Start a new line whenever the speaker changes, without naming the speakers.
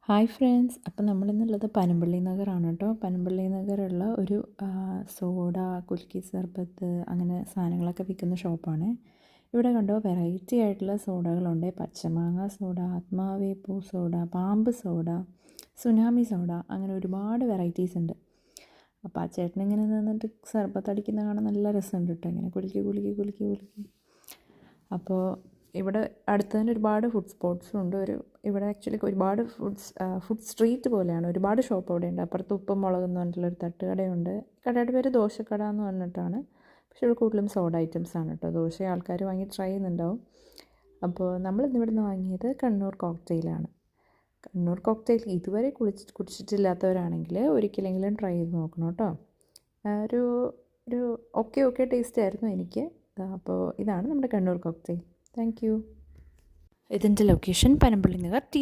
Hi friends, അപ്പം നമ്മളിന്നുള്ളത് പനമ്പള്ളി നഗറാണ് കേട്ടോ. പനമ്പള്ളി നഗറുള്ള ഒരു സോഡ, കുൽക്കി സർബത്ത് അങ്ങനെ സാധനങ്ങളൊക്കെ വിൽക്കുന്ന ഷോപ്പാണ്. ഇവിടെ കണ്ടോ വെറൈറ്റി ആയിട്ടുള്ള സോഡകളുണ്ട്. പച്ചമാങ്ങ സോഡ, ആത്മാവേപ്പൂ സോഡ, പാമ്പ് സോഡ, സുനാമി സോഡ, അങ്ങനെ ഒരുപാട് വെറൈറ്റീസ് ഉണ്ട്. അപ്പോൾ ആ ചേട്ടൻ ഇങ്ങനെ നിന്നിട്ട് സർബത്ത് അടിക്കുന്ന കാണാൻ നല്ല രസമുണ്ട് കേട്ടോ. ഇങ്ങനെ കുലുക്കി കുലുക്കി കുലുക്കി കുലുക്കി. അപ്പോൾ ഇവിടെ അടുത്ത് തന്നെ ഒരുപാട് ഫുഡ് സ്പോട്ട്സും ഉണ്ട്. ഇവിടെ ആക്ച്വലി ഒരുപാട് ഫുഡ് സ്ട്രീറ്റ് പോലെയാണ്. ഒരുപാട് ഷോപ്പ് അവിടെ ഉണ്ട്. അപ്പുറത്ത് ഉപ്പും മുളകും എന്ന് പറഞ്ഞിട്ടുള്ളൊരു തട്ടുകടയുണ്ട്. കടയുടെ പേര് ദോശക്കട എന്ന് പറഞ്ഞിട്ടാണ്. പക്ഷേ ഇവിടെ കൂടുതലും സോഡ ഐറ്റംസ് ആണ് കേട്ടോ. ദോശ ആൾക്കാർ വാങ്ങി ട്രൈ ചെയ്യുന്നുണ്ടാവും. അപ്പോൾ നമ്മളിന്ന് ഇവിടുന്ന് വാങ്ങിയത് കണ്ണൂർ കോക്ടെയിലാണ്. കണ്ണൂർ കോക്ടെയിൽ ഇതുവരെ കുടിച്ചിട്ടില്ലാത്തവരാണെങ്കിൽ ഒരിക്കലെങ്കിലും ട്രൈ ചെയ്ത് നോക്കണം കേട്ടോ. ഒരു ഒരു ഓക്കെ ടേസ്റ്റ് ആയിരുന്നു എനിക്ക്. അപ്പോൾ ഇതാണ് നമ്മുടെ കണ്ണൂർ കോക്ടെയിൽ. Thank you. ഇതിൻ്റെ ലൊക്കേഷൻ പനമ്പള്ളി നഗർ